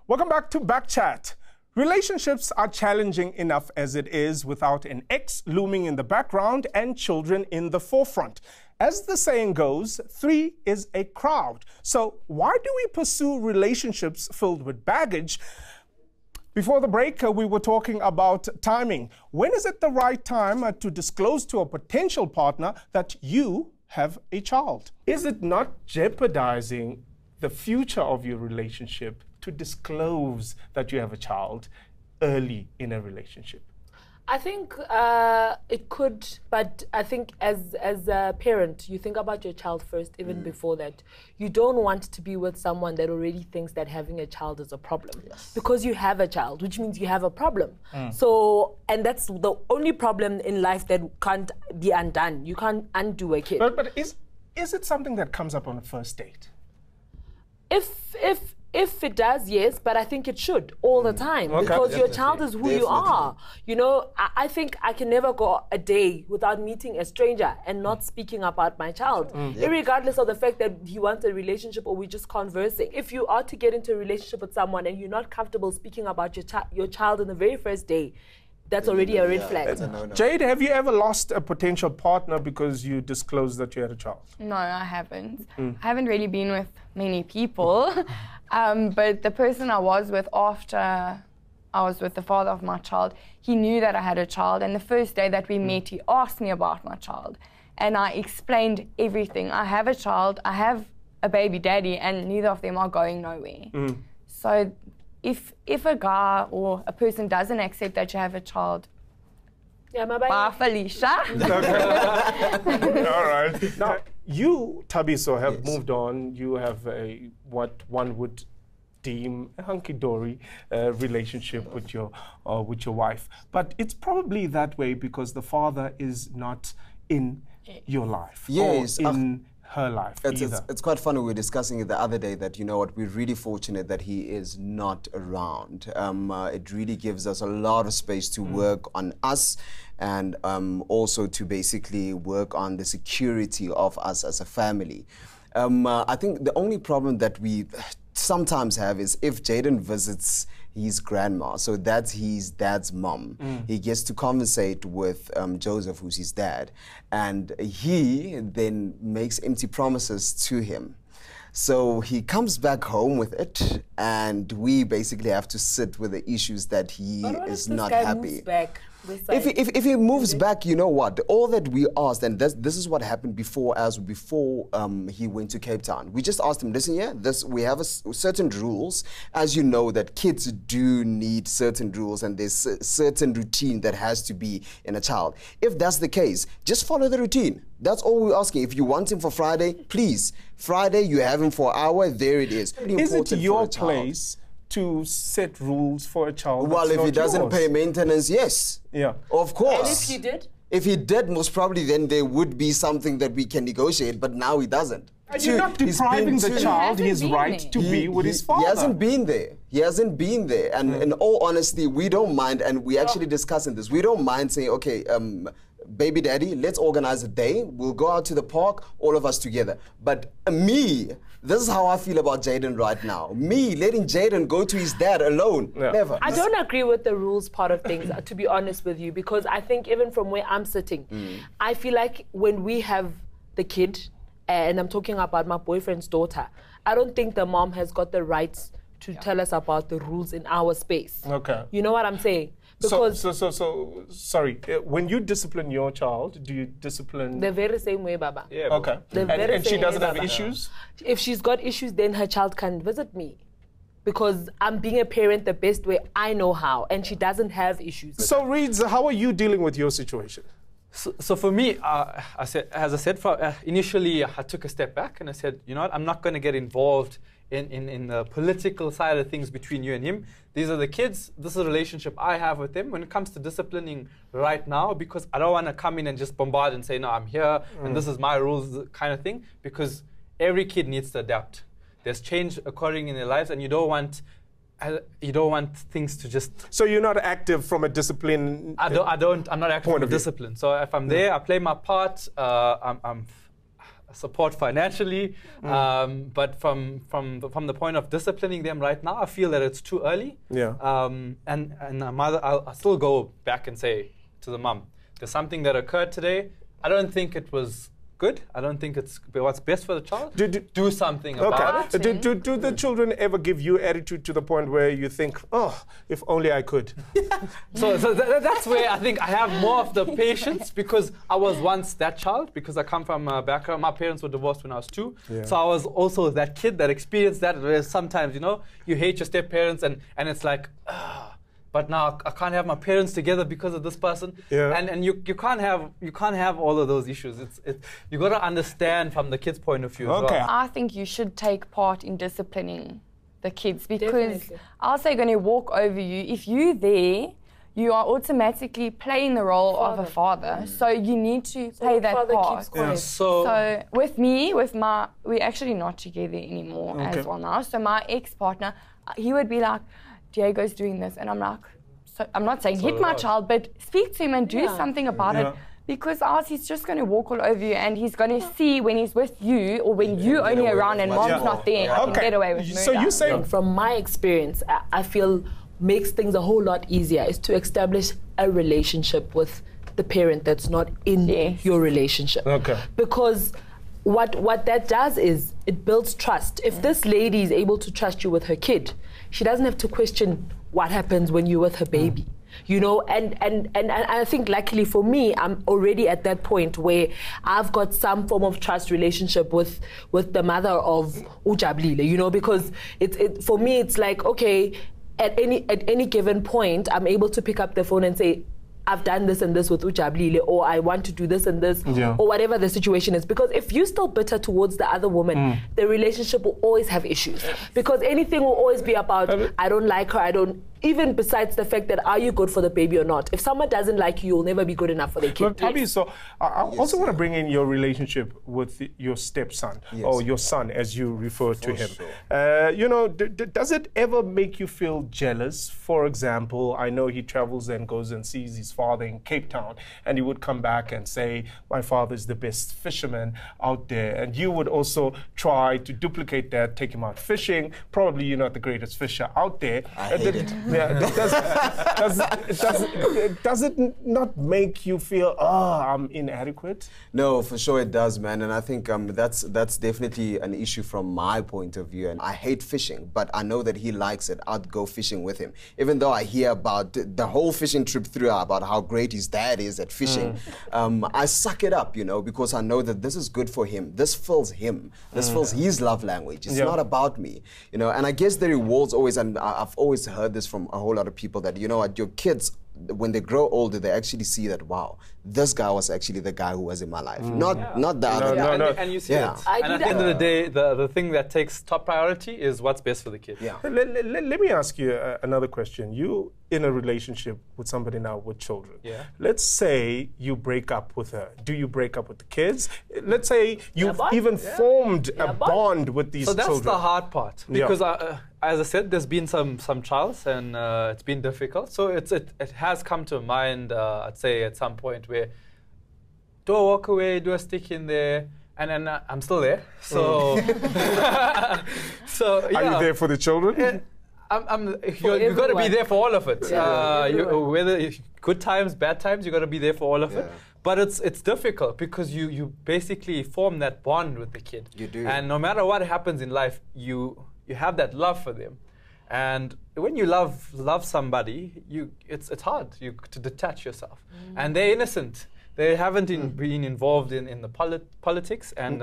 Welcome back to Backchat. Relationships are challenging enough as it is without an ex looming in the background and children in the forefront. As the saying goes, 3 is a crowd. So why do we pursue relationships filled with baggage? Before the break, we were talking about timing. When is it the right time to disclose to a potential partner that you have a child? Is it not jeopardizing the future of your relationship to disclose that you have a child early in a relationship? I think it could, but I think as a parent, you think about your child first, even before that. You don't want to be with someone that already thinks that having a child is a problem. Yes. Because you have a child, which means you have a problem. So, and that's the only problem in life that can't be undone. You can't undo a kid. But is it something that comes up on a first date? If it does, yes, but I think it should all the time, because your child is who you are. You know, I think I can never go a day without meeting a stranger and not speaking about my child, irregardless of the fact that he wants a relationship or we're just conversing. If you are to get into a relationship with someone and you're not comfortable speaking about your child on the very first day, that's already a red flag. No. Jade, have you ever lost a potential partner because you disclosed that you had a child? No, I haven't. I haven't really been with many people. But the person I was with after I was with the father of my child, he knew that I had a child. And the first day that we met, he asked me about my child. And I explained everything. I have a child, I have a baby daddy, and neither of them are going nowhere. So if a guy or a person doesn't accept that you have a child, bye, Felicia. All right. Now, you, Thabiso, have moved on. You have what one would deem a hunky-dory relationship with your wife. But it's probably that way because the father is not in your life. Yes. Or in her life It's quite funny. We were discussing it the other day that, you know what, we're really fortunate that he is not around. It really gives us a lot of space to work on us and also to basically work on the security of us as a family. I think the only problem that we sometimes have is if Jaden visits his grandma, so that's his dad's mom. He gets to conversate with Joseph, who's his dad, and he then makes empty promises to him. So he comes back home with it, and we basically have to sit with the issues that he is not happy. If he moves back, you know what? All that we asked, and this is what happened before he went to Cape Town. We just asked him, listen, we have certain rules. As you know, that kids do need certain rules, and there's a certain routine that has to be in a child. If that's the case, just follow the routine. That's all we're asking. If you want him for Friday, please. Friday, you have him for an hour, there it is. Is it your place to set rules for a child? Well, if he doesn't pay maintenance, yes. Yeah. Of course. And if he did? If he did, most probably then there would be something that we can negotiate, but now he doesn't. And you're not depriving the child his right to be with his father. He hasn't been there. He hasn't been there. And in all honesty, we don't mind, and we actually discussing this, we don't mind saying, okay, baby daddy, let's organize a day. We'll go out to the park, all of us together. But this is how I feel about Jaden right now. Me letting Jaden go to his dad alone, never. I don't agree with the rules part of things, to be honest with you, because I think even from where I'm sitting, I feel like when we have the kid, and I'm talking about my boyfriend's daughter, I don't think the mom has got the rights to tell us about the rules in our space. Okay. You know what I'm saying? Because sorry, when you discipline your child, do you discipline... The very same way, Baba. Yeah. Okay. And she doesn't have issues? If she's got issues, then her child can visit me. Because I'm being a parent the best way I know how, and she doesn't have issues. So, Reeds, how are you dealing with your situation? So for me, as I said, initially I took a step back and I said, you know what, I'm not going to get involved in the political side of things between you and him. These are the kids. This is a relationship I have with them. When it comes to disciplining right now, because I don't want to come in and just bombard and say, no, I'm here and this is my rules kind of thing, because every kid needs to adapt. There's change occurring in their lives, and you don't want things to just... So you're not active from a discipline... I'm not active from a discipline. So if I'm there, I play my part. support financially, but from the point of disciplining them right now, I feel that it's too early. Yeah. And I'll still go back and say to the mom, there's something that occurred today. I don't think it was good. I don't think it's what's best for the child. Do something about it. Do the children ever give you attitude to the point where you think, oh, if only I could? So that's where I think I have more of the patience, because I was once that child, because I come from a background. My parents were divorced when I was 2. Yeah. So I was also that kid that experienced that, where sometimes, you know, you hate your step-parents and it's like, but now I can't have my parents together because of this person. Yeah. And you can't have all of those issues. You got to understand from the kid's point of view as well. I think you should take part in disciplining the kids, because I'll say going to walk over you. If you're there, you are automatically playing the role of a father. So you need to play that part. Yeah. So with me, we're actually not together anymore as well now. So my ex-partner, he would be like, Diego's doing this, and I'm like, so I'm not saying hit my child, but speak to him and do something about it, because else he's just going to walk all over you, and he's going to see when he's with you or when you're only around and mom's not there, I can get away with murder. So you say, from my experience, I feel makes things a whole lot easier is to establish a relationship with the parent that's not in your relationship. Because what that does is it builds trust. If this lady is able to trust you with her kid, she doesn't have to question what happens when you're with her baby. You know, and I think luckily for me, I'm already at that point where I've got some form of trust relationship with the mother of Ujablile, you know, because for me it's like, okay, at any given point, I'm able to pick up the phone and say, I've done this and this with Ujablile, or I want to do this and this, or whatever the situation is. Because if you're still bitter towards the other woman, the relationship will always have issues. Because anything will always be about, I don't like her, even besides the fact that are you good for the baby or not. If someone doesn't like you, you'll never be good enough for the kid. But Tabi, so I also want to bring in your relationship with your stepson, or your son, as you refer to him. Sure. You know, does it ever make you feel jealous? For example, I know he travels and goes and sees his father in Cape Town, and he would come back and say, my father's the best fisherman out there. And you would also try to duplicate that, take him out fishing. Probably you're not the greatest fisher out there. I hate it. Yeah, does it not make you feel, I'm inadequate? No, for sure it does, man. And I think that's definitely an issue from my point of view. And I hate fishing, but I know that he likes it. I'd go fishing with him. Even though I hear about the whole fishing trip through, about how great his dad is at fishing, I suck it up, you know, because I know that this is good for him. This fills him. This fills his love language. It's not about me, you know. And I guess the rewards always, and I've always heard this from a whole lot of people, that, you know what, your kids, when they grow older, they actually see that, wow, this guy was actually the guy who was in my life, not the other guy. And you see it. And at the end of the day, the thing that takes top priority is what's best for the kid. Let me ask you another question. You in a relationship with somebody now with children. Let's say you break up with her. Do you break up with the kids? Let's say you've even formed a bond with these children. So that's the hard part, because as I said, there's been some trials, and it's been difficult. So it has come to mind, I'd say, at some point where, do I walk away, do I stick in there? And then I'm still there. So, Are you there for the children? You've got to be there for all of it. Whether good times, bad times, you've got to be there for all of it. But it's difficult, because you basically form that bond with the kid. You do. And no matter what happens in life, you have that love for them. And when you love somebody, it's hard to detach yourself. And they're innocent. They haven't been involved in the politics, and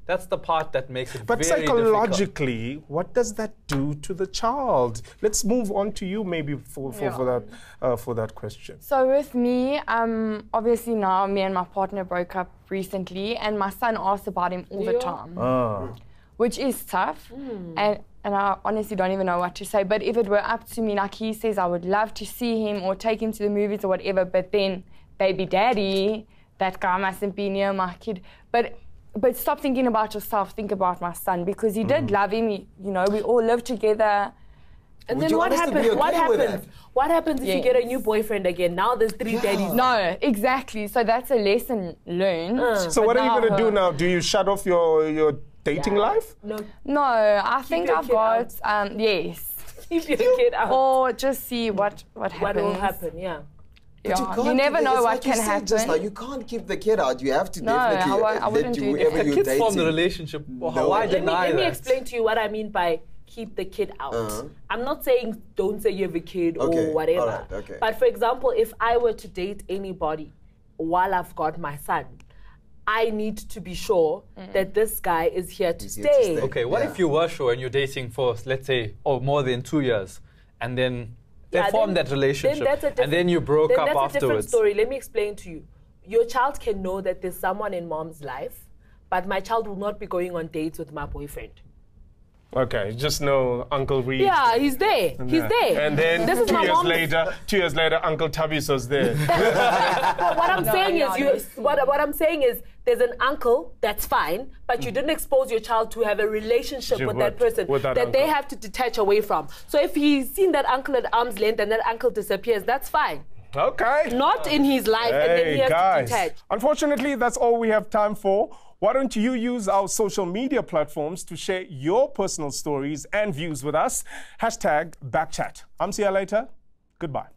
that's the part that makes it very difficult. But psychologically, what does that do to the child? Let's move on to you maybe for that question. So with me, obviously now me and my partner broke up recently, and my son asks about him all the time, which is tough. And I honestly don't even know what to say. But if it were up to me, like he says, I would love to see him or take him to the movies or whatever, but then baby daddy, that guy mustn't be near my kid. But stop thinking about yourself, think about my son, because he did love him. You know, we all lived together, And Would then you what honestly be happens? What okay with happens? What happens if you get a new boyfriend again? Now there's 3 daddies. No, exactly. So that's a lesson learned. So what are you going to do her- now? Do you shut off your dating life? No, I think your I've kid got, yes. Keep your kid out. Or just see what happens. What will happen? Yeah. But Yeah. can't never keep- know it's what like you can said happen. just now, you can't keep the kid out. You have to No, definitely I wouldn't let do you, that. whoever you're Kids dating. form the relationship. No. Why Let deny Let me that? explain to you what I mean by keep the kid out. Uh-huh. I'm not saying don't say you have a kid Okay, or whatever. alright, okay. But for example, if I were to date anybody while I've got my son, I need to be sure that this guy is here to He's here to stay. stay. Okay, what Yeah. if you were sure and you're dating for, let's say, more than 2 years, and then they form that relationship, and then you broke then up that's a different afterwards? story. Let me explain to you. Your child can know that there's someone in mom's life, but my child will not be going on dates with my boyfriend. Okay, just know Uncle Reed. Yeah, he's there. He's there. And then this is 2 my years mom's later, 2 years later, Uncle Tabiso's there. But what I'm saying no, is, what I'm saying is, there's an uncle that's fine, but you didn't expose your child to have a relationship with that person with that that they uncle. have to detach away from. So if he's seen that uncle at arm's length and that uncle disappears, that's fine. Okay. Not in his life, and then he has guys. to detach. Unfortunately, that's all we have time for. Why don't you use our social media platforms to share your personal stories and views with us? #Backchat. I'm see you later. Goodbye.